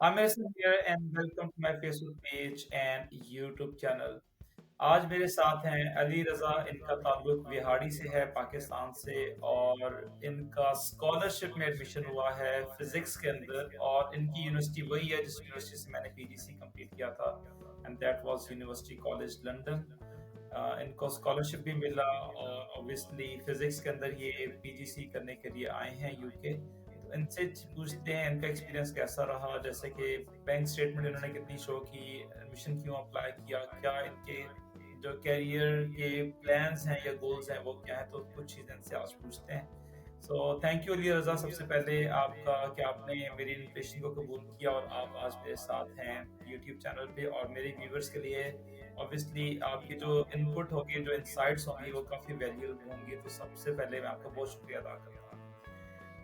Amir here and welcome to my Facebook page and YouTube channel. आज मेरे साथ हैं अली रज़ा। इनका ताल्लुक बिहाड़ी से है, पाकिस्तान से, और इनका स्कॉलरशिप में एडमिशन हुआ है फिजिक्स के अंदर, और इनकी यूनिवर्सिटी वही है जिस यूनिवर्सिटी से मैंने पीजीसी कंप्लीट किया था, and that was university College London. इनको स्कॉलरशिप भी मिला और ऑब्वियसली फिजिक्स के अंदर ये पीजीसी करने के लिए आए हैं यूके। तो इनसे पूछते हैं इनका एक्सपीरियंस कैसा रहा, जैसे कि बैंक स्टेटमेंट इन्होंने कितनी शो की, एडमिशन क्यों अप्लाई किया, क्या इनके जो कैरियर के प्लान्स हैं या गोल्स हैं वो क्या है। तो कुछ चीज़ें इनसे आज पूछते हैं। सो थैंक यू अली रज़ा, सबसे पहले आपका कि आपने मेरी इन्विटेशन को कबूल किया और आप आज मेरे साथ हैं यूट्यूब चैनल पे। और मेरे व्यूवर्स के लिए ऑब्वियसली आपकी जो इनपुट होगी, जो इनसाइट्स होंगी, वो काफ़ी वैल्यूएबल होंगी। तो सबसे पहले मैं आपका बहुत शुक्रिया अदा करता हूँ।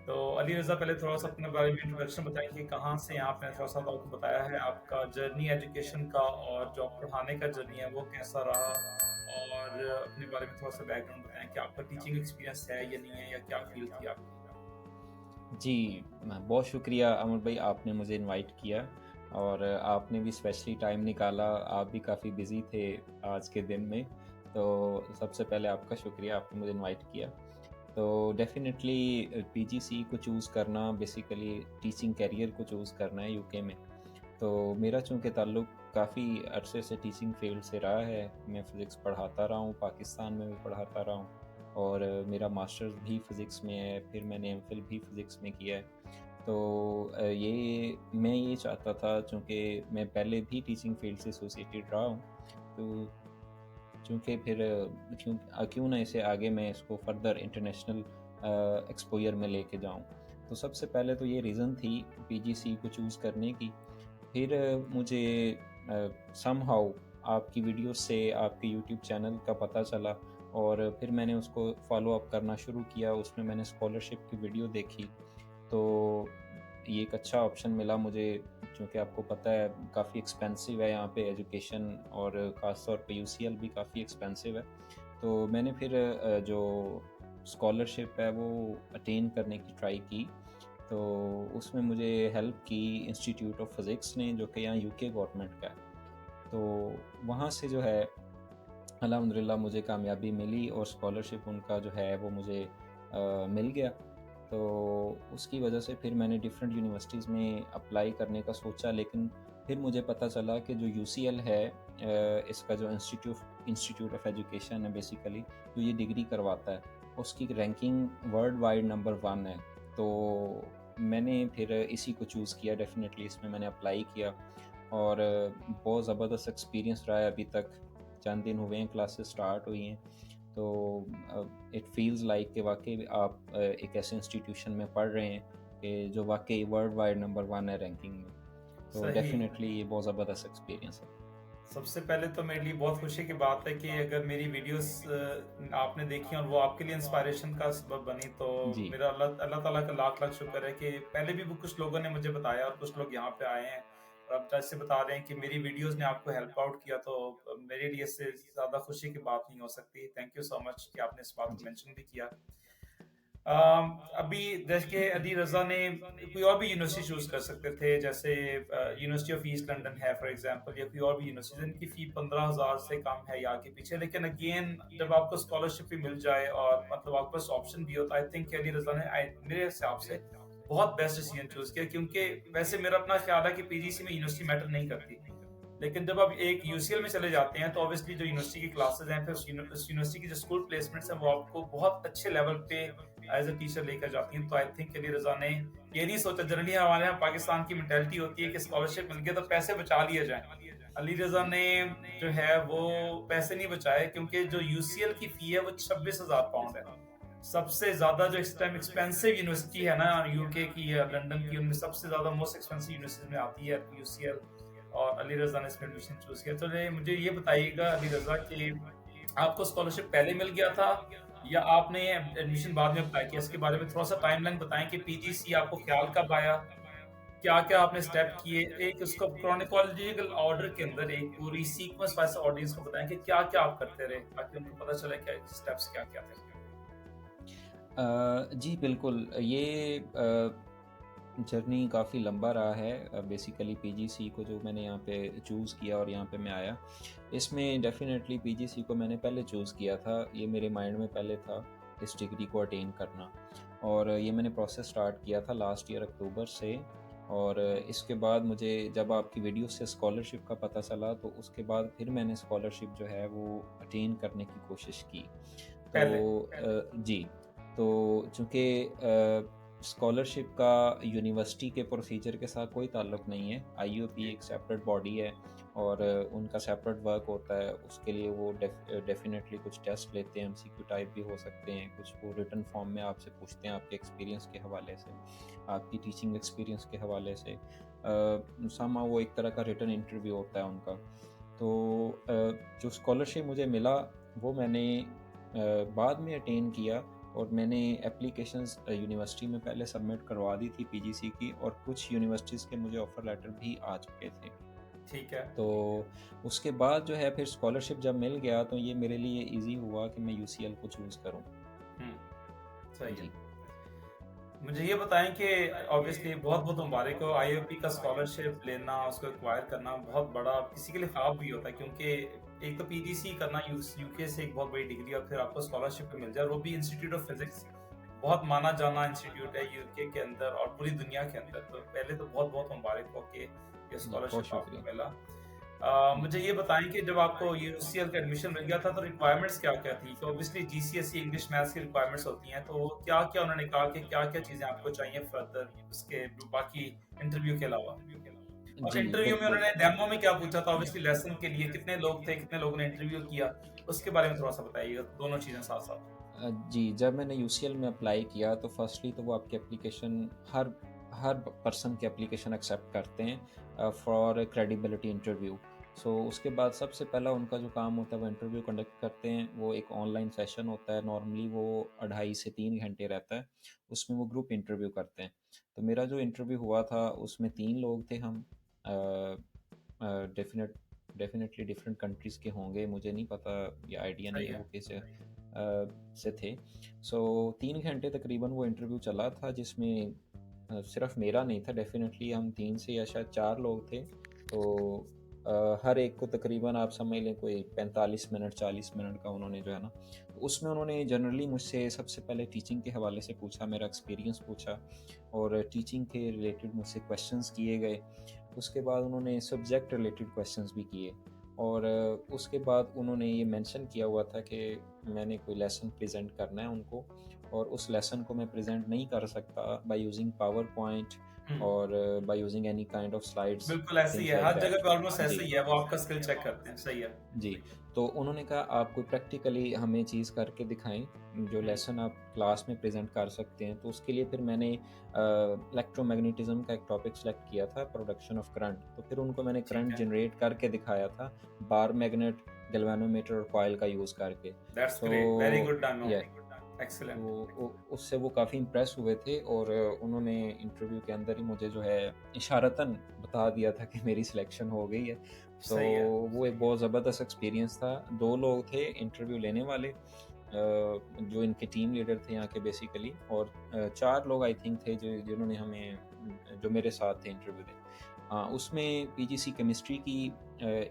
तो अली रज़ा, पहले थोड़ा सा अपने बारे में इंट्रोडक्शन बताएं कि कहाँ से हैं आप। मैंने थोड़ा सा तो आपको बताया है आपका जर्नी एजुकेशन का, और जो आप पढ़ाने का जर्नी है वो कैसा रहा, और अपने बारे में थोड़ा सा बैकग्राउंड बताएं कि आपका टीचिंग एक्सपीरियंस है या नहीं है, या क्या फील्ड थी आपकी। जी, बहुत शुक्रिया अमर भाई, आपने मुझे इनवाइट किया और आपने भी स्पेशली टाइम निकाला। आप भी काफ़ी बिज़ी थे आज के दिन में, तो सबसे पहले आपका शुक्रिया, आपने मुझे इनवाइट किया। तो डेफ़िनेटली पीजीसी को चूज़ करना, बेसिकली टीचिंग करियर को चूज़ करना है यूके में। तो मेरा चूँकि ताल्लुक़ काफ़ी अरसे से टीचिंग फ़ील्ड से रहा है, मैं फ़िज़िक्स पढ़ाता रहा हूँ, पाकिस्तान में भी पढ़ाता रहा हूँ और मेरा मास्टर्स भी फ़िज़िक्स में है, फिर मैंने एमफ़िल भी फ़िज़िक्स में किया है। तो ये मैं ये चाहता था, चूँकि मैं पहले भी टीचिंग फ़ील्ड से एसोसिएटेड रहा हूँ, तो चूँकि फिर क्यों ना इसे आगे मैं इसको फ़र्दर इंटरनेशनल एक्सपोज़र में लेके जाऊँ। तो सबसे पहले तो ये रीज़न थी पीजीसी को चूज़ करने की। फिर मुझे समहाउ आपकी वीडियो से आपके यूट्यूब चैनल का पता चला और फिर मैंने उसको फ़ॉलो अप करना शुरू किया। उसमें मैंने स्कॉलरशिप की वीडियो देखी, तो ये एक अच्छा ऑप्शन मिला मुझे, क्योंकि आपको पता है काफ़ी एक्सपेंसिव है यहाँ पे एजुकेशन और ख़ास तौर पे यूसीएल भी काफ़ी एक्सपेंसिव है। तो मैंने फिर जो स्कॉलरशिप है वो अटेन करने की ट्राई की। तो उसमें मुझे हेल्प की इंस्टीट्यूट ऑफ फिज़िक्स ने, जो कि यहाँ यूके गवर्नमेंट का है। तो वहाँ से जो है अल्हम्दुलिल्लाह मुझे कामयाबी मिली और स्कॉलरशिप उनका जो है वो मुझे मिल गया। तो उसकी वजह से फिर मैंने डिफरेंट यूनिवर्सिटीज़ में अप्लाई करने का सोचा, लेकिन फिर मुझे पता चला कि जो यूसीएल है, इसका जो इंस्टीट्यूट ऑफ एजुकेशन है बेसिकली, जो ये डिग्री करवाता है, उसकी रैंकिंग वर्ल्ड वाइड नंबर 1 है। तो मैंने फिर इसी को चूज़ किया, डेफ़िनेटली इसमें मैंने अप्लाई किया और बहुत ज़बरदस्त एक्सपीरियंस रहा है अभी तक। चंद दिन हुए हैं, क्लासेस स्टार्ट हुई हैं, तो इट फील्स लाइक कि वाक़ई आप एक ऐसे इंस्टीट्यूशन में पढ़ रहे हैं कि जो वाक़ई वर्ल्ड वाइड नंबर 1 है रैंकिंग में। तो सही। डेफ़िनेटली ये बहुत ज़बरदस्त एक्सपीरियंस है। सबसे पहले तो मेरे लिए बहुत खुशी की बात है कि अगर मेरी वीडियोस आपने देखी और वो आपके लिए इंस्पायरेशन का सबब बनी, तो जी। मेरा अल्लाह अल्लाह ताला का लाख लाख शुक्र है कि पहले भी कुछ लोगों ने मुझे बताया और कुछ लोग यहाँ पे आए हैं और अब जैसे बता रहे हैं कि मेरी वीडियोस ने आपको हेल्प आउट किया। तो मेरे लिए इससे ज़्यादा खुशी की बात नहीं हो सकती। थैंक यू सो मच कि आपने इस बात को जी। मेंशन भी किया। अभी जैसे अली रज़ा ने कोई और भी यूनिवर्सिटी चूज़ कर सकते थे, जैसे यूनिवर्सिटी ऑफ ईस्ट लंदन है फॉर एग्जांपल, या कोई और भी यूनिवर्सिटी जिनकी फ़ी 15,000 से कम है या आगे पीछे। लेकिन अगेन जब आपको स्कॉलरशिप भी मिल जाए और मतलब आपके पास ऑप्शन भी हो, तो आई थिंक अली रज़ा ने मेरे हिसाब से बहुत बेस्ट डिसीजन चूज़ किया। क्योंकि वैसे मेरा अपना ख्याल है कि पीजीसी में यूनिवर्सिटी मैटर नहीं करती, लेकिन जब आप एक यूसीएल में चले जाते हैं तो ऑब्वियसली जो यूनिवर्सिटी की क्लासेस हैं, फिर उस यूनिवर्सिटी की जो स्कूल प्लेसमेंट्स हैं, वो आपको बहुत अच्छे लेवल पे एज अ टीचर लेकर जाती हैं। तो आई थिंक अली रज़ा ने ये नहीं सोचा, जनरली हमारे यहाँ पाकिस्तान की मेंटेलिटी होती है कि स्कॉलरशिप मिल गया तो पैसे बचा लिए जाएं। अली रज़ा ने जो है वो पैसे नहीं बचाए, क्योंकि जो यूसीएल की फी है वो 26,000 पाउंड है। सबसे ज्यादा जो इस टाइम एक्सपेंसिव यूनिवर्सिटी है ना यूके की या लंदन की, उनमें सबसे ज्यादा मोस्ट एक्सपेंसिव यूनिवर्सिटी में आती है यूसीएल। और अली रज़ा ने इसमें एडमिशन चूज़ किया। तो मुझे ये बताइएगा अली रज़ा कि आपको स्कॉलरशिप पहले मिल गया था या आपने एडमिशन बाद में अप्लाई किया? इसके बारे में थोड़ा-सा टाइमलाइन बताएँ कि पीजीसी आपको ख्याल कब आया? क्या-क्या आपने स्टेप किए? एक उसको क्रोनोलॉजिकल ऑर्डर के अंदर एक पूरी सीक्वेंस वाइज़ ऑडियंस को बताएँ कि क्या-क्या आप करते रहे, ताकि उनको पता चले कि स्टेप्स क्या-क्या थे? जी बिल्कुल, ये जर्नी काफ़ी लंबा रहा है। बेसिकली पीजीसी को जो मैंने यहाँ पे चूज़ किया और यहाँ पे मैं आया, इसमें डेफ़िनेटली पीजीसी को मैंने पहले चूज़ किया था। ये मेरे माइंड में पहले था इस डिग्री को अटेन करना, और ये मैंने प्रोसेस स्टार्ट किया था लास्ट ईयर अक्टूबर से। और इसके बाद मुझे जब आपकी वीडियो से स्कॉलरशिप का पता चला, तो उसके बाद फिर मैंने स्कॉलरशिप जो है वो अटेन करने की कोशिश की। तो पहले। जी, तो चूँकि स्कॉलरशिप का यूनिवर्सिटी के प्रोसीजर के साथ कोई ताल्लुक नहीं है। आईयूपी एक सेपरेट बॉडी है, और उनका सेपरेट वर्क होता है। उसके लिए वो डेफ़िनेटली कुछ टेस्ट लेते हैं, एमसीक्यू टाइप भी हो सकते हैं, कुछ वो रिटन फॉर्म में आपसे पूछते हैं आपके एक्सपीरियंस के हवाले से, आपकी टीचिंग एक्सपीरियंस के हवाले से। समहाउ वो एक तरह का रिटन इंटरव्यू होता है उनका। तो जो स्कॉलरशिप मुझे मिला, वो मैंने बाद में अटेन किया, और मैंने एप्लीकेशंस यूनिवर्सिटी में पहले सबमिट करवा दी थी पीजीसी की, और कुछ यूनिवर्सिटीज़ के मुझे ऑफ़र लेटर भी आ चुके थे। ठीक है। तो उसके बाद जो है फिर स्कॉलरशिप जब मिल गया, तो ये मेरे लिए ईज़ी हुआ कि मैं यूसीएल को चूज़ करूँ। हुँ, सही है। जी। मुझे ये बताएँ कि ऑब्वियसली बहुत-बहुत मुबारक हो, आईओपी का स्कॉलरशिप लेना, उसको एक्वायर करना बहुत बड़ा किसी के लिए ख़्वाब भी होता है, क्योंकि एक तो पीजीसी करना यूके से एक बहुत बड़ी डिग्री, और फिर आपको स्कॉलरशिप भी मिल जाए, और वो भी इंस्टीट्यूट ऑफ फिज़िक्स, बहुत माना जाना इंस्टीट्यूट है यूके के अंदर और पूरी दुनिया के अंदर। तो पहले तो बहुत-बहुत मुबारक हो कि ये जी, बहुत स्कॉलरशिप आपको शुक्रिया। मिला। जी। मुझे ये बताएँ कि जब आपको यूसीएल का एडमिशन मिल गया था, तो रिक्वायरमेंट्स क्या-क्या थी? तो ऑब्वियसली जीसीएसई इंग्लिश मैथ्स की रिक्वायरमेंट्स होती हैं, तो क्या-क्या उन्होंने कहा कि क्या-क्या चीज़ें आपको चाहिए फर्दर उसके बाकी इंटरव्यू के अलावा? और जी, इंटरव्यू में बिल्कुल। उन्होंने डेमो में क्या पूछा था? ऑब्वियसली लेसन के लिए कितने लोग थे, कितने लोगों ने इंटरव्यू किया? उसके बारे में थोड़ा-सा बताइएगा, दोनों चीज़ें साथ-साथ। जी, जब मैंने यूसीएल में अप्लाई किया, तो फर्स्टली तो वो आपकी एप्लीकेशन हर हर पर्सन की एप्लीकेशन एक्सेप्ट करते हैं फॉर क्रेडिबिलिटी इंटरव्यू। सो उसके बाद सबसे पहला उनका जो काम होता है, वो इंटरव्यू कंडक्ट करते हैं। वो एक ऑनलाइन सेशन होता है, नॉर्मली वो 2.5 से 3 घंटे रहता है। उसमें वो ग्रुप इंटरव्यू करते हैं। तो मेरा जो इंटरव्यू हुआ था, उसमें 3 लोग थे हम। डेफ़िनेटली डिफरेंट कंट्रीज़ के होंगे, मुझे नहीं पता, ये आइडिया नहीं सही है है। वो किस से थे। सो 3 घंटे तकरीबन वो इंटरव्यू चला था, जिसमें सिर्फ़ मेरा नहीं था, डेफ़िनेटली हम 3 से या शायद 4 लोग थे। तो हर एक को तकरीबन आप समझ लें कोई 45 मिनट 40 मिनट का उन्होंने जो है ना, तो उसमें उन्होंने जनरली मुझसे सबसे पहले टीचिंग के हवाले से पूछा, मेरा एक्सपीरियंस पूछा, और टीचिंग के रिलेटेड मुझसे क्वेश्चंस किए गए। उसके बाद उन्होंने सब्जेक्ट रिलेटेड क्वेश्चंस भी किए, और उसके बाद उन्होंने ये मेंशन किया हुआ था कि मैंने कोई लेसन प्रेजेंट करना है उनको, और उस लेसन को मैं प्रेजेंट नहीं कर सकता बाय यूजिंग पावर पॉइंट, हुँ, और by using any kind of slides, बिल्कुल ऐसे ही थिंग्स है, लाइक हर जगह दैट। पे ऑलमोस्ट ऐसे जी। ही है, वो आपका स्किल चेक करते हैं, सही है। जी, तो उन्होंने कहा आप कोई प्रैक्टिकली हमें चीज़ करके दिखाएँ, जो हुँ, लेसन आप क्लास में प्रेज़ेंट कर सकते हैं। तो उसके लिए फिर मैंने इलेक्ट्रोमैग्नेटिज़्म का एक टॉपिक सेलेक्ट किया था, प्रोडक्शन ऑफ करंट। तो फिर उनको मैंने ठीक करंट है। जनरेट करके दिखाया था, बार मैग्नेट, गैल्वेनोमीटर और कॉइल का यूज़ करके। That's great, very so good demo, या तो एक्सीलेंट। उससे वो काफ़ी इम्प्रेस हुए थे, और उन्होंने इंटरव्यू के अंदर ही मुझे जो है इशारतन बता दिया था कि मेरी सिलेक्शन हो गई है। सो सही है। वो एक बहुत ज़बरदस्त एक्सपीरियंस था। 2 लोग थे इंटरव्यू लेने वाले, जो इनके टीम लीडर थे यहाँ के बेसिकली, और 4 लोग आई थिंक थे जो जिन्होंने हमें जो मेरे साथ थे इंटरव्यू में। उसमें पीजीसी केमिस्ट्री की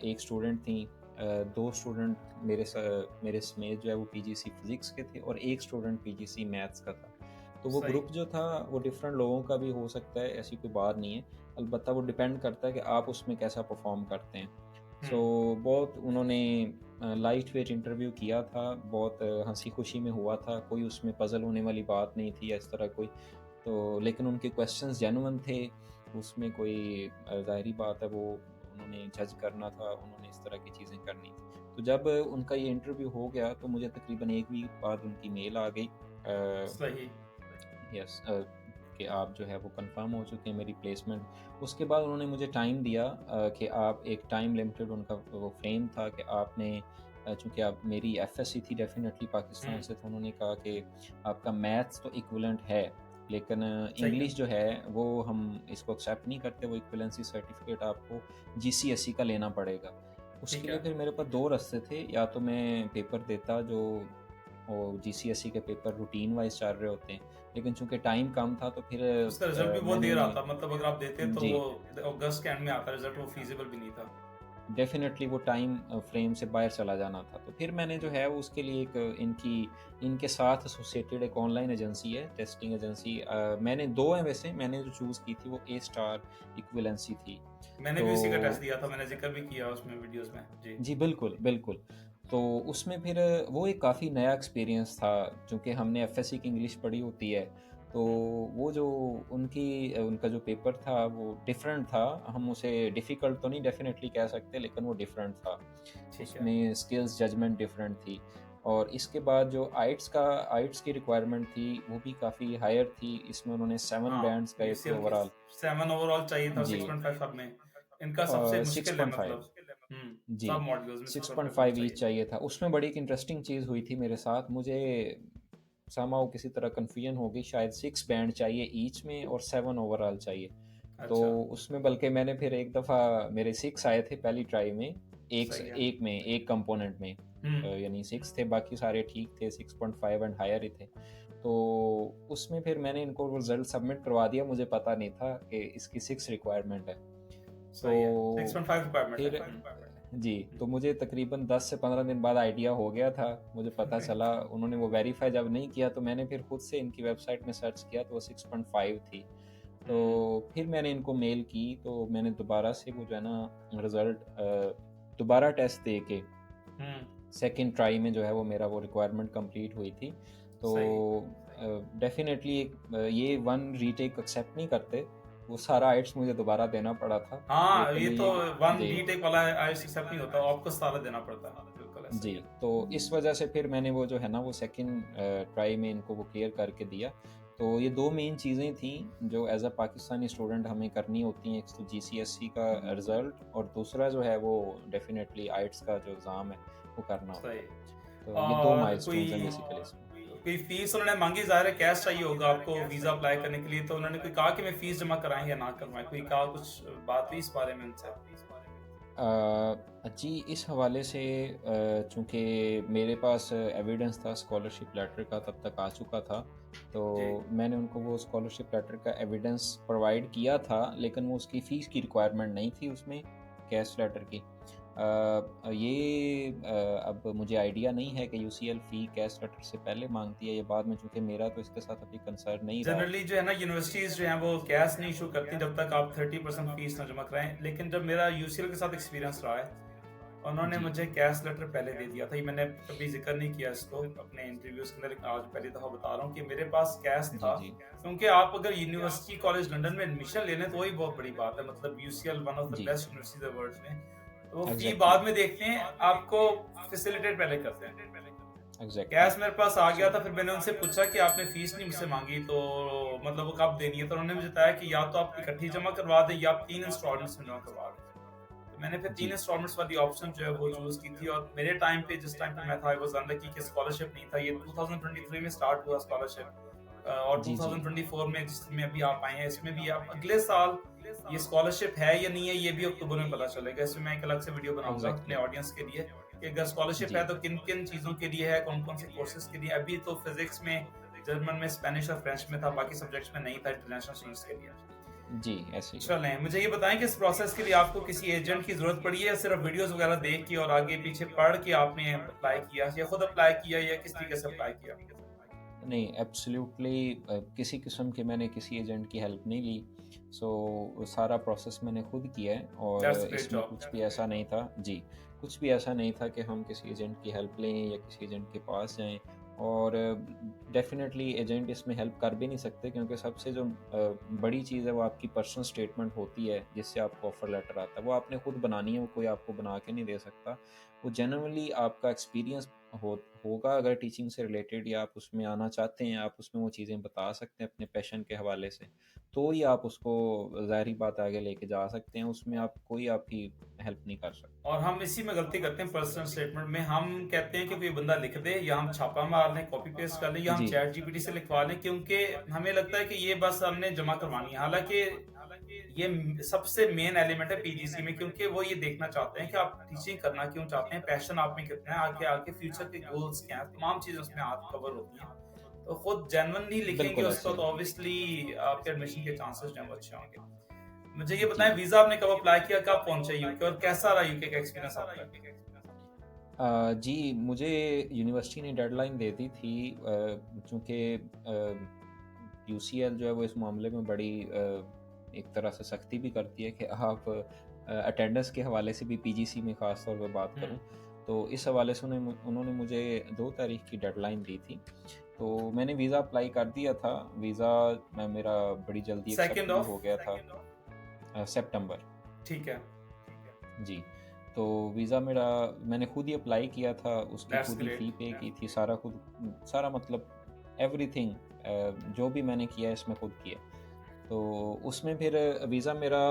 एक स्टूडेंट थी, 2 स्टूडेंट मेरे समेत जो है वो पीजीसी फिज़िक्स के थे, और 1 स्टूडेंट पीजीसी मैथ्स का था। तो वो सही। ग्रुप जो था वो डिफरेंट लोगों का भी हो सकता है, ऐसी कोई बात नहीं है। अलबत्ता वो डिपेंड करता है कि आप उसमें कैसा परफ़ॉर्म करते हैं। हुँ, सो बहुत उन्होंने लाइट वेट इंटरव्यू किया था, बहुत हँसी-खुशी में हुआ था, कोई उसमें पज़ल होने वाली बात नहीं थी या इस तरह कोई। तो लेकिन उनके क्वेश्चंस जेन्युइन थे, उसमें कोई ज़ाहिरी बात है वो उन्होंने जज करना था, उन्होंने इस तरह की चीज़ें करनी थी। तो जब उनका ये इंटरव्यू हो गया, तो मुझे तकरीबन 1 वीक बाद उनकी मेल आ गई, सही। यस, कि आप जो है वो कंफर्म हो चुके हैं मेरी प्लेसमेंट। उसके बाद उन्होंने मुझे टाइम दिया, कि आप एक टाइम लिमिटेड उनका वो फ्रेम था कि आपने चूँकि आप मेरी एफएससी थी डेफ़िनेटली हुँ, पाकिस्तान से, तो उन्होंने कहा कि आपका मैथ्स तो इक्विवेलेंट है, लेकिन सही है। इंग्लिश जो है वो हम इसको एक्सेप्ट नहीं करते, वो इक्विवेलेंसी सर्टिफ़िकेट आपको जीसीएसई का लेना पड़ेगा। उसके ठीक लिए है। फिर मेरे पास 2 रास्ते थे, या तो मैं पेपर देता जो और जीसीएसई के पेपर रूटीन वाइज चल रहे होते हैं, लेकिन चूंकि टाइम कम था तो फिर उसका रिजल्ट भी बहुत मैंने देर आता, मतलब अगर आप देते तो जी वो अगस्त के एंड में आता रिजल्ट, वो फीजिबल भी नहीं था। डेफ़िनेटली वो टाइम फ्रेम से बाहर चला जाना था। तो फिर मैंने जो है वो उसके लिए एक इनके साथ एसोसिएटेड एक ऑनलाइन एजेंसी है, टेस्टिंग एजेंसी मैंने 2 हैं वैसे, मैंने जो चूज़ की थी वो ए स्टार इक्विवेलेंसी थी। मैंने तो भी उसी का टेस्ट दिया था, मैंने जिक्र भी किया उसमें वीडियोस में। जी। जी, बिल्कुल, बिल्कुल। तो उसमें फिर वो एक काफ़ी नया एक्सपीरियंस था, चूँकि हमने एफएससी की इंग्लिश पढ़ी होती है, तो हुँ, वो जो उनका जो पेपर था वो डिफरेंट था। हम उसे डिफ़िकल्ट तो नहीं डेफ़िनेटली कह सकते, लेकिन वो डिफरेंट था। ठीक है। उसमें स्किल्स जजमेंट डिफरेंट थी, और इसके बाद जो आइट्स की रिक्वायरमेंट थी, वो भी काफ़ी हायर थी। इसमें उन्होंने 7 हाँ, बैंड्स गए थे यूसीएल की ओवरऑल। 7 ओवरऑल चाहिए था, जी 6.5 सब में। इनका सबसे मुश्किल है 6.5 मतलब। हुँ, जी, सब मॉड्यूल्स में 6.5 इनको 6.5 ईच चाहिए। चाहिए था। उसमें बड़ी एक इंटरेस्टिंग चीज़ हुई थी मेरे साथ। मुझे समहाउ किसी तरह कन्फ्यूजन हो गई, शायद 6 बैंड चाहिए ईच में और 7 ओवरऑल चाहिए। तो अच्छा, उसमें बल्कि मैंने फिर एक दफ़ा मेरे 6 आए थे पहली ट्राई में, सही है। एक कंपोनेंट में हुँ, यानी 6 थे, बाकी सारे ठीक थे, 6.5 एंड हायर ही थे। तो उसमें फिर मैंने इनको रिज़ल्ट सबमिट करवा दिया, मुझे पता नहीं था कि इसकी 6 रिक्वायरमेंट है। तो सही है। 6.5 रिक्वायरमेंट है। फिर हुँ, जी, हुँ, तो मुझे तकरीबन 10 से 15 दिन बाद आइडिया हो गया था। मुझे पता चला, उन्होंने वो वेरीफ़ाई जब नहीं किया, तो मैंने फिर खुद से इनकी वेबसाइट में सर्च किया तो वो 6.5 थी। तो हुँ, फिर मैंने इनको मेल की, तो मैंने दोबारा से वो जो है ना रिज़ल्ट दोबारा टेस्ट दे के हुँ, सेकंड ट्राई में जो है वो मेरा वो रिक्वायरमेंट कंप्लीट हुई थी। तो सही। डेफ़िनेटली ये वन रीटेक एक्सेप्ट नहीं करते। वो सारा आइट्स मुझे दोबारा देना पड़ा था। हाँ, लेकिन ये तो ये वन जी। रीटेक वाला आईएलटीएस एक्सेप्ट नहीं होता, आपको सारा देना पड़ता है। बिल्कुल ऐसा जी, ही है। तो इस वजह से फिर मैंने वो जो है ना वो सेकंड ट्राई में इनको वो क्लियर करके दिया। तो ये 2 मेन चीज़ें थी जो एज़ अ पाकिस्तानी स्टूडेंट हमें करनी होती हैं। एक तो जीसीएसई का रिज़ल्ट, और दूसरा जो है वो डेफ़िनेटली आइट्स का जो एग्ज़ाम है वो करना सही। होता है। तो ये 2 और माइलस्टोन्स हैं बेसिकली इसमें। कोई फीस उन्होंने माँगी, ज़ाहिर है कैश चाहिए होगा आपको वीज़ा अप्लाई करने के लिए, तो उन्होंने कोई कहा कि मैं फीस जमा कराएँ या ना करवाएँ? कोई कहा, कुछ बात हुई इस बारे में उनसे? जी, इस हवाले से चूँकि मेरे पास एविडेंस था स्कॉलरशिप लेटर का, तब तक आ चुका था, तो जी। मैंने उनको वो स्कॉलरशिप लेटर का एविडेंस प्रोवाइड किया था, लेकिन वो उसकी फ़ीस की रिक्वायरमेंट नहीं थी उसमें, कैश लेटर की। अब मुझे आइडिया नहीं है कि यूसीएल फ़ी कैश लेटर से पहले माँगती है या बाद में, चूँकि मेरा तो इसके साथ अभी कंसर्न नहीं रहा। जनरली जो है ना, यूनिवर्सिटीज़ जो हैं वो कैश नहीं इश्यू करती जब तक आप 30% फीस ना जमा कराएँ। लेकिन जब मेरा यूसीएल के साथ एक्सपीरियंस रहा है, उन्होंने जी। मुझे कैश लेटर पहले दे दिया था। ये मैंने कभी ज़िक्र नहीं किया इसको अपने इंटरव्यूज़ के अंदर, लेकिन आज पहली दफ़ा बता रहा हूँ कि मेरे पास कैश जी, था। जी। क्योंकि आप अगर यूनिवर्सिटी कॉलेज लंदन में एडमिशन ले लें तो वही बहुत बड़ी बात है। मतलब यूसीएल वन ऑफ द जी, बेस्ट यूनिवर्सिटीज़ द वर्ल्ड में। तो वो फ़ी एग्ज़ैक्टली, बाद में देखते हैं, आपको फैसिलिटेट पहले करते हैं। एग्ज़ैक्टली। कैश मेरे पास आ गया सो था, फिर मैंने उनसे पूछा कि आपने फीस नहीं मुझसे माँगी, तो मतलब वो कब देनी है? तो उन्होंने मुझे बताया कि या तो आप इकट्ठी जमा करवा दें या आप 3 इंस्टॉलमेंट्स में जमा करवा दें। तो मैंने फिर 3 जी, इंस्टॉलमेंट्स वाली ऑप्शन जो है वो चूज़ की थी, और मेरे टाइम पे, जिस टाइम पे मैं था, आई वाज़ अनलकी कि स्कॉलरशिप नहीं था। ये 2023 में स्टार्ट हुआ स्कॉलरशिप, और जी, जी। 2024 में जिसमें अभी आप आए हैं, इसमें भी आप अगले साल ये स्कॉलरशिप है या नहीं है, ये भी अक्टूबर में पता चलेगा। इसमें मैं एक अलग से वीडियो बनाऊँगा अपने एग्ज़ैक्टली। ऑडियंस के लिए कि अगर स्कॉलरशिप है जी, तो किन-किन चीज़ों के लिए है, कौन-कौन से कोर्सेज़ के लिए। अभी तो फिज़िक्स में, जर्मन में, स्पेनिश और फ्रेंच में था, बाकी सब्जेक्ट्स में नहीं था इंटरनेशनल स्टूडेंट्स के लिए। जी, ऐसे ही है। चलें, मुझे ये बताएँ कि इस प्रोसेस के लिए आपको किसी एजेंट की ज़रूरत पड़ी है, या सिर्फ़ वीडियोज़ वगैरह देख के और आगे पीछे पढ़ के आपने अप्लाई किया, या खुद अप्लाई किया, या किस तरीके से अप्लाई किया? नहीं, एब्सोल्यूटली किसी किस्म की मैंने किसी एजेंट की हेल्प नहीं ली। सारा प्रोसेस मैंने खुद किया है, और दैट्स अ ग्रेट इसमें जॉब। कुछ भी ऐसा नहीं था जी, कुछ भी ऐसा नहीं था कि हम किसी एजेंट की हेल्प लें या किसी एजेंट के पास जाएँ, और डेफ़िनेटली एजेंट इसमें हेल्प कर भी नहीं सकते, क्योंकि सबसे जो बड़ी चीज़ है वो आपकी पर्सनल स्टेटमेंट होती है, जिससे आपको ऑफ़र लेटर आता है। वो आपने खुद बनानी है, वो कोई आपको बना के नहीं दे सकता। वो जेन्युइनली आपका एक्सपीरियंस होगा अगर टीचिंग से रिलेटेड, या आप उसमें आना चाहते हैं, आप उसमें वो चीज़ें बता सकते हैं अपने पैशन के हवाले से, तो ही आप उसको ज़ाहिर-सी बात है आगे लेके जा सकते हैं, उसमें आप कोई आपकी हेल्प नहीं कर सकता। और हम इसी में गलती करते हैं पर्सनल स्टेटमेंट में। हम कहते हैं कि कोई बंदा लिख दे, या हम छापा मार लें, कॉपी पेस्ट कर लें, या हम जी, चैट जीपीटी से लिखवा लें, क्योंकि हमें लगता है कि ये बस हमने जमा करवानी है। हालाँकि सबसे मेन एलिमेंट है पीजीसी में, क्योंकि वो ये देखना चाहते हैं कि आप टीचिंग करना क्यों चाहते हैं, पैशन आप में कितना है, आगे आगे फ्यूचर के गोल्स क्या हैं, तमाम चीजें उसमें आप कवर होती हैं। तो खुद जेन्युइनली लिखेंगे बिल्कुल उसको ऐसे तो ही। ऑब्वियसली आपके एडमिशन के चांसेस जो हैं वो अच्छे होंगे। मुझे ये जी। बताएं, वीजा आपने कब अप्लाई किया, कब पहुंचे यूके, और कैसा रहा यूके का एक्सपीरियंस आपका? जी, मुझे यूनिवर्सिटी ने डेडलाइन दे दी थी, चूँकि यूसीएल जो है वो इस मामले में बड़ी एक तरह से सख्ती भी करती है कि आप अटेंडेंस के हवाले से भी पीजीसी में ख़ास तौर पे बात हम्म। करूँ, तो इस हवाले से उन्होंने मुझे 2 तारीख की डेडलाइन दी थी। तो मैंने वीज़ा अप्लाई कर दिया था। वीज़ा मेरा बड़ी जल्दी एक्सेप्ट सेकंड भी ऑफ। हो गया था, सितंबर। ठीक है। जी, तो वीज़ा मेरा मैंने खुद ही अप्लाई किया था, उसकी दैट्स खुद ही फ़ी ग्रेट। पे की थी, सारा खुद, सारा मतलब एवरीथिंग, जो भी मैंने किया इसमें खुद किया। तो उसमें फिर वीज़ा मेरा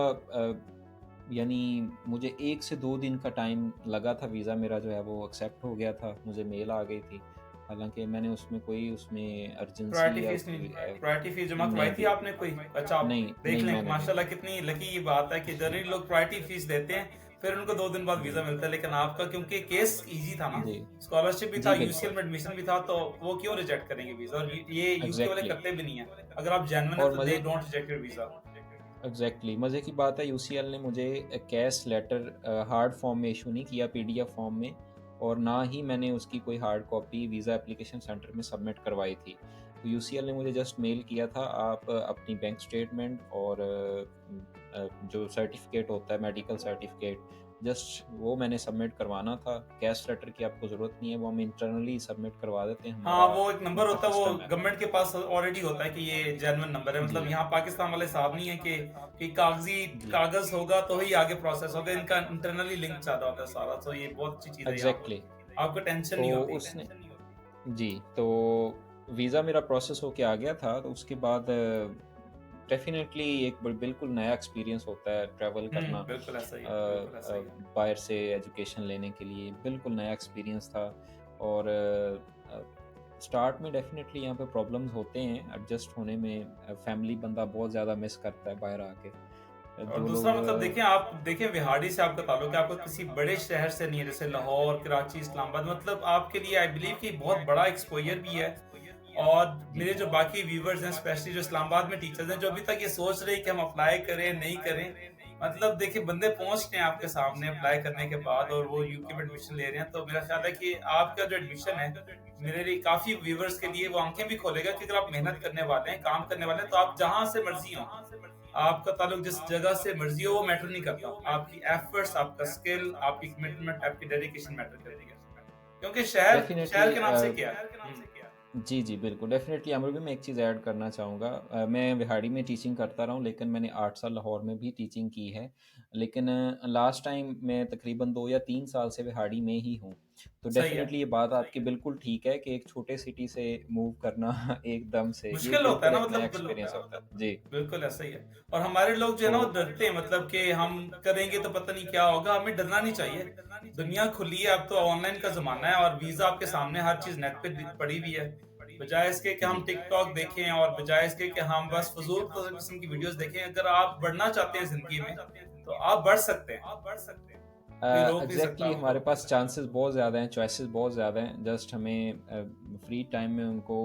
यानी मुझे 1 से 2 दिन का टाइम लगा था, वीज़ा मेरा जो है वो एक्सेप्ट हो गया था, मुझे मेल आ गई थी। हालाँकि मैंने उसमें अर्जेंसी प्रायोरिटी या फीस नहीं, कोई प्रायोरिटी फीस जमा करवाई नहीं थी दी। आपने कोई? अच्छा, आप नहीं, देख नहीं लें मैंने नहीं माशाल्लाह दी। कितनी लकी की बात है कि जनरली लोग प्रायोरिटी फीस देते हैं, फिर उनको 2 दिन बाद जी, वीजा मिलता है, लेकिन आपका क्योंकि केस इजी था ना, जी, स्कॉलरशिप भी था, जी यूसीएल बिल्कुल, में एडमिशन भी था, तो वो क्यों रिजेक्ट करेंगे वीजा? और ये यूके वाले एग्ज़ैक्टली। करते भी नहीं है। अगर आप जेन्युइन है और तो दे मज़े don't reject your visa. Exactly मज़े की बात है, यूसीएल ने मुझे कैश लेटर हार्ड फॉर्म में इशू नहीं किया, पीडीएफ फॉर्म में, और ना ही मैंने उसकी कोई hard copy visa application centre में सबमिट करवाई थी। तो यूसीएल ने मुझे जस्ट मेल किया था, आप अपनी बैंक स्टेटमेंट और जो सर्टिफिकेट होता है मेडिकल सर्टिफिकेट, जस्ट वो मैंने सबमिट करवाना था। कैश लेटर की आपको ज़रूरत नहीं है, वो हम इंटरनली सबमिट करवा देते हैं, हाँ, हमारा वो एक नंबर उनका होता है, वो सिस्टम है। गवर्नमेंट के पास ऑलरेडी होता है कि ये जेन्युइन नंबर है, जी, मतलब यहाँ पाकिस्तान वाले साहब नहीं है कि कागजी जी, कागज होगा तो ही आगे प्रोसेस होगा, इनका इंटरनली लिंक ज्यादा होता है सारा, तो ये बहुत अच्छी चीज है यहाँ एग्जैक्टली। पर, आपको टेंशन तो नहीं होती। उसने जी, तो वीज़ा मेरा प्रोसेस होके आ गया था, तो उसके बाद डेफ़िनेटली एक बिल्कुल नया एक्सपीरियंस होता है ट्रैवल करना, बिल्कुल ऐसा ही है, बिल्कुल ऐसा ही है। बाहर से एजुकेशन लेने के लिए, बिल्कुल नया एक्सपीरियंस था। और स्टार्ट में डेफ़िनेटली यहाँ पे प्रॉब्लम्स होते हैं एडजस्ट होने में, फैमिली बंदा बहुत ज़्यादा मिस करता है बाहर आके। और जो दूसरा लोग मतलब देखिए, आप देखिए विहाड़ी से आपका ताल्लुक है, आपको किसी बड़े शहर से नहीं है, जैसे लाहौर, कराची, इस्लामाबाद, मतलब आपके लिए आई बिलीव कि बहुत बड़ा एक्सपोजर भी है। और जी, मेरे जो बाकी व्यूवर्स हैं, स्पेशली जो इस्लामाबाद में टीचर्स हैं, जो अभी तक ये सोच रहे हैं कि हम अप्लाई करें नहीं करें, मतलब देखिए बंदे पहुंचते हैं आपके सामने अप्लाई करने के बाद और वो यूके में एडमिशन ले रहे हैं, तो मेरा ख्याल है कि आपका जो एडमिशन है मेरे लिए काफी व्यूवर्स के लिए वो आंखें भी खोलेगा कि अगर आप मेहनत करने वाले हैं, काम करने वाले हैं, तो आप जहां से मर्जी हो, आपका ताल्लुक जिस जगह से मर्जी हो, वो मैटर नहीं करता, आपकी एफर्ट्स, आपका स्किल, आपकी कमिटमेंट, आपकी डेडिकेशन मैटर करती है, क्योंकि शहर डेफ़िनेटली शहर के नाम से क्या है। जी, जी, बिल्कुल, डेफ़िनेटली अमर भी मैं एक चीज़ ऐड करना चाहूँगा। मैं बिहाड़ी में टीचिंग करता रहा हूँ, लेकिन मैंने 8 साल लाहौर में भी टीचिंग की है। लेकिन लास्ट टाइम मैं तकरीबन 2 या 3 साल से बिहाड़ी में ही हूँ। तो सही है। डेफ़िनेटली ये बात आपकी बिल्कुल ठीक है कि एक छोटे सिटी से मूव करना एकदम से, ये मुश्किल होता है बिल्कुल ना, एक नया मतलब एक्सपीरियंस होता है। जी, बिल्कुल ऐसा ही है। और हमारे लोग जो है तो ना, वो डरते हैं, मतलब कि हम करेंगे तो पता नहीं क्या होगा, हमें डरना नहीं चाहिए। दुनिया खुली है, अब तो ऑनलाइन का जमाना है और वीजा आपके सामने हर चीज नेट पे पड़ी हुई है। बजाय इसके कि हम जी, टिकटॉक देखें और बजाय इसके कि हम बस फजूल किस्म की वीडियोस देखें, अगर आप बढ़ना चाहते हैं जिंदगी में तो आप बढ़ सकते हैं, कोई रोक नहीं सकता एग्ज़ैक्टली आपको। हमारे पास चांसेस बहुत ज़्यादा हैं, चॉइसेस बहुत ज़्यादा हैं। जस्ट हमें फ्री टाइम में उनको,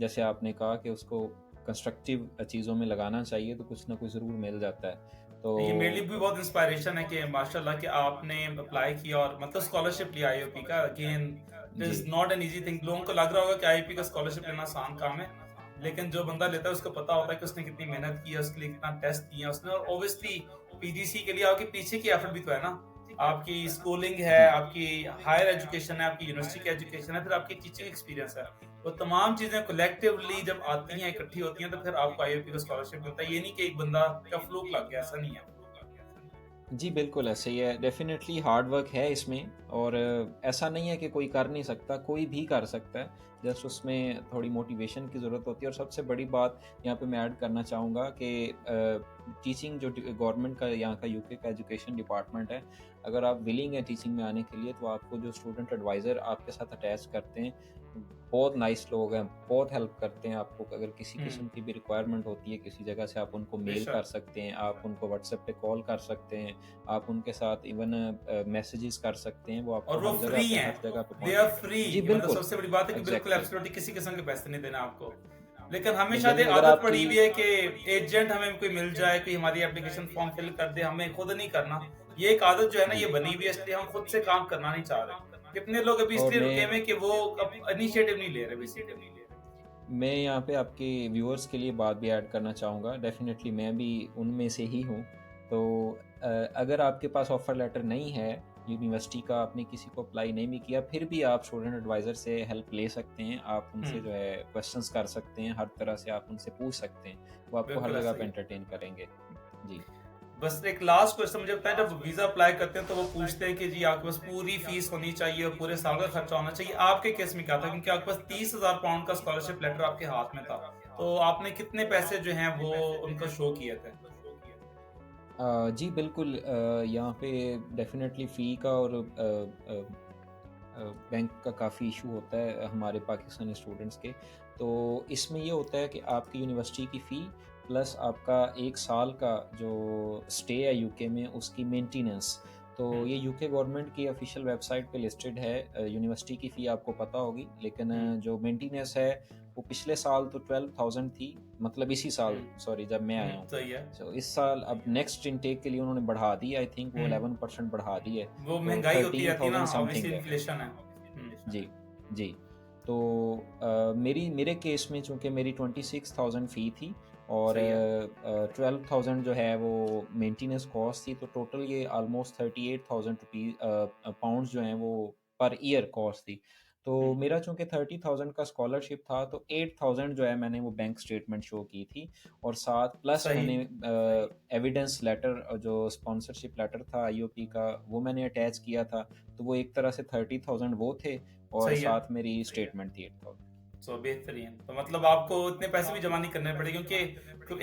जैसे आपने कहा कि उसको कंस्ट्रक्टिव चीज़ों में लगाना चाहिए, तो कुछ ना कुछ ज़रूर मिल जाता है। तो ये मेरे लिए भी बहुत इंस्पायरेशन है कि माशाल्लाह कि आपने अप्लाई किया और मतलब स्कॉलरशिप लिया आईओपी का। अगेन इट जी, is not an easy thing, लोगों को लग रहा होगा कि आईओपी का स्कॉलरशिप लेना आसान काम है, लेकिन जो बंदा लेता है उसको पता होता है कि उसने कितनी मेहनत की है, उसके लिए कितना टेस्ट किया उसने, और ऑब्वियसली पीजीसी के लिए आपके पीछे की एफर्ट भी तो है ना, आपकी स्कूलिंग है, जी। आपकी हायर एजुकेशन है, आपकी यूनिवर्सिटी की एजुकेशन है, फिर आपकी टीचिंग एक्सपीरियंस है, वो तमाम चीजें कलेक्टिवली जब आती हैं, इकट्ठी होती हैं, तो फिर आपको आईओपी का स्कॉलरशिप मिलता है। ये नहीं कि एक बंदा का फ्लूक लग गया, ऐसा नहीं है। जी, बिल्कुल ऐसे ही है। डेफ़िनेटली हार्ड वर्क है इसमें, और ऐसा नहीं है कि कोई कर नहीं सकता, कोई भी कर सकता है। जस्ट उसमें थोड़ी मोटिवेशन की ज़रूरत होती है। और सबसे बड़ी बात यहाँ पे मैं ऐड करना चाहूँगा कि टीचिंग जो गवर्नमेंट का यहाँ का यूके का एजुकेशन डिपार्टमेंट है, अगर आप विलिंग है टीचिंग में आने के लिए, तो आपको जो स्टूडेंट एडवाइज़र आपके साथ अटैच करते हैं, बहुत नाइस लोग हैं, बहुत हेल्प करते हैं आपको। अगर किसी हुँ, किस्म की भी रिक्वायरमेंट होती है किसी जगह से, आप उनको मेल कर बेशक। सकते हैं, आप उनको व्हाट्सएप पे कॉल कर सकते हैं, आप उनके साथ इवन मैसेजेस कर सकते हैं, वो और आपको वो फ्री हर हैं, जगह पे दे पहुँच। Are free. जी, मतलब बिल्कुल, सबसे बड़ी बात है कि बिल्कुल एग्ज़ैक्टली। एब्सोल्यूटली किसी किस्म के पैसे नहीं देना आपको। लेकिन हमें शायद एक यानी अगर आदत आपकी पड़ी हुई है कि एजेंट हमें कोई मिल जाए, कोई हमारी एप्लीकेशन फॉर्म फिल कर दे, हमें खुद नहीं करना। ये एक आदत जो है ना जी, ये बनी हुई है, इसलिए हम खुद से काम करना नहीं चाह रहे। कितने लोग अभी और इसलिए रुके हुए मैं हैं कि वो इनिशिएटिव नहीं ले रहे बेसिकली। मैं यहाँ पे आपके व्यूअर्स के लिए बात भी ऐड करना चाहूँगा। डेफ़िनेटली मैं भी उनमें से ही हूँ। तो अगर आपके पास ऑफ़र लेटर नहीं है यूनिवर्सिटी का, आपने किसी को अप्लाई नहीं भी किया, फिर भी आप स्टूडेंट एडवाइज़र से हेल्प ले सकते हैं। आप हुँ, उनसे जो है क्वेश्चन्स कर सकते हैं, हर तरह से आप उनसे पूछ सकते हैं। वो आपको हर बिल्कुल जगह ऐसा पे ही है। एंटरटेन करेंगे। जी। बस एक लास्ट क्वेश्चन मुझे बताएं, जब वीजा अप्लाई करते हैं तो वो पूछते हैं कि जी आपके पास पूरी फीस होनी चाहिए और पूरे साल का खर्चा होना चाहिए। आपके केस में क्या था, क्योंकि आपके पास 30,000 पाउंड का स्कॉलरशिप लेटर आपके हाथ में था, तो आपने कितने पैसे जो हैं वो उनको शो किए थे? जी बिल्कुल, यहाँ पे डेफ़िनेटली फ़ी का और बैंक का काफ़ी इशू होता है हमारे पाकिस्तानी स्टूडेंट्स के। तो इसमें ये होता है कि आपकी यूनिवर्सिटी की फ़ी प्लस आपका 1 साल का जो स्टे है यूके में, उसकी मेंटेनेंस। तो हुँ, ये यूके गवर्नमेंट की ऑफ़िशियल वेबसाइट पे लिस्टेड है। यूनिवर्सिटी की फ़ी आपको पता होगी, लेकिन हुँ, जो मेंटेनेंस है वो पिछले साल तो 12,000 थी, मतलब इसी साल, हुँ, सॉरी, जब मैं आया हूँ। सही है। सो इस साल अब नेक्स्ट इनटेक के लिए उन्होंने बढ़ा दी, आई थिंक वो हुँ, 11% बढ़ा दी है। वो तो महँगाई होती रहती है ना, 13,000 ऑब्वियसली समथिंग है। इन्फ्लेशन है। हुँ, जी, जी। तो मेरे केस में चूँकि मेरी 26,000 फ़ी थी और सही है। 12,000 जो है वो मेंटेनेंस कॉस्ट थी, तो टोटल ये ऑलमोस्ट 38,000 पाउंड्स जो हैं वो पर ईयर कॉस्ट थी। तो हुँ, मेरा चूँकि 30,000 का स्कॉलरशिप था, तो 8,000 जो है मैंने वो बैंक स्टेटमेंट शो की थी और साथ प्लस सही। मैंने एविडेंस लेटर, जो स्पॉन्सरशिप लेटर था आईओपी का, वो मैंने अटैच किया था। तो वो एक तरह से 30,000 वो थे और सही है। साथ मेरी स्टेटमेंट थी 8,000 की। सो बेहतरीन। तो मतलब आपको इतने पैसे भी जमा नहीं करने पड़े, क्योंकि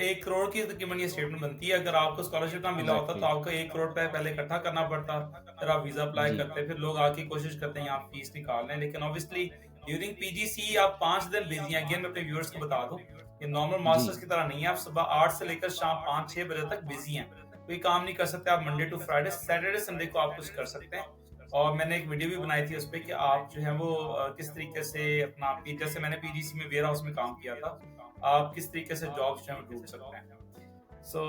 1 करोड़ की तकरीबन ये स्टेटमेंट बनती है। अगर आपको स्कॉलरशिप ना मिला होता तो एग्ज़ैक्टली। आपको 1 करोड़ रुपए पहले इकट्ठा करना पड़ता, फिर आप वीज़ा अप्लाई जी, करते, फिर लोग आके कोशिश करते हैं यहाँ फीस निकाल लें। लेकिन ऑब्वियसली ड्यूरिंग पीजीसी आप 5 दिन बिज़ी हैं। अगेन मैं अपने व्यूअर्स को बता दूँ, ये नॉर्मल जी, मास्टर्स की तरह नहीं है। आप सुबह 8 से लेकर शाम 5-6 बजे तक बिज़ी हैं। कोई काम नहीं कर सकते आप Monday to Friday, Saturday Sunday को आप कुछ कर सकते हैं। और मैंने एक वीडियो भी बनाई थी उसपे कि आप जो है वो किस तरीके से अपना जैसे मैंने पीजीसी में वेयर हाउस में काम किया था, आप किस तरीके से जॉब जो है वो ढूंढ सकते हैं। सो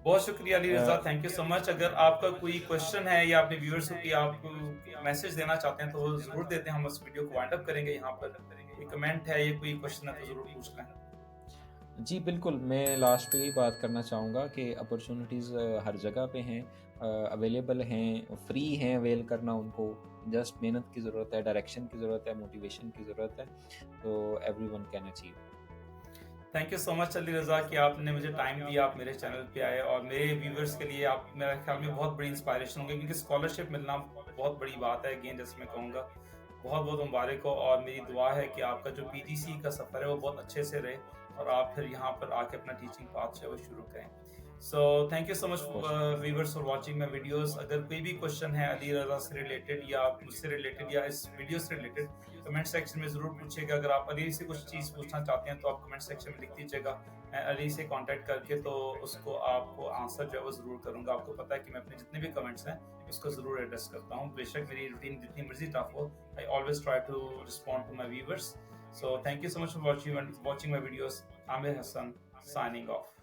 बहुत शुक्रिया अली रजा, अ, थैंक यू सो मच। अगर आपका कोई क्वेश्चन है या अपने व्यूअर्स को कि आप मैसेज देना चाहते हैं तो वो जरूर देते हैं। हम उस वीडियो को वाइंड अप करेंगे यहाँ पर। कोई कमेंट है या कोई क्वेश्चन है तो जरूर पूछ लें। जी बिल्कुल, मैं लास्ट पे यही बात करना चाहूँगा कि अपॉर्च्युनिटीज़ हर जगह पे हैं, अवेलेबल हैं, फ्री हैं अवेल करना उनको। जस्ट मेहनत की ज़रूरत है, डायरेक्शन की ज़रूरत है, मोटिवेशन की ज़रूरत है, तो everyone can achieve. Thank you so much Ali Raza कि आपने मुझे टाइम दिया, आप मेरे चैनल पे आए और मेरे व्यूवर्स के लिए आप मेरे ख्याल में बहुत बड़ी इंस्पायरेशन होंगे, क्योंकि स्कॉलरशिप मिलना बहुत बड़ी बात है। अगेन जैसे मैं कहूँगा बहुत बहुत मुबारक हो, और मेरी दुआ है कि आपका जो पीजीसी का सफ़र है वो बहुत अच्छे से रहे और आप फिर यहाँ पर आके अपना टीचिंग पाथ जो है वो शुरू करें। सो thank you so much of course. Viewers for watching my videos. अगर कोई भी क्वेश्चन है अली रज़ा से रिलेटेड या मुझसे रिलेटेड या इस वीडियो से रिलेटेड, कमेंट सेक्शन में ज़रूर पूछिएगा। अगर आप अली से कुछ चीज़ पूछना चाहते हैं तो आप कमेंट सेक्शन में लिख दीजिएगा। मैं अली से कांटेक्ट करके तो उसको आपको आंसर जो है वो ज़रूर करूँगा। आपको पता है कि मैं अपने जितने भी कमेंट्स हैं उसको ज़रूर एड्रेस करता हूँ। बेशक मेरी रूटीन जितनी मर्जी टफ हो, I always try to respond to my viewers. So thank you so much for watching my videos. Aamir Hasan signing of.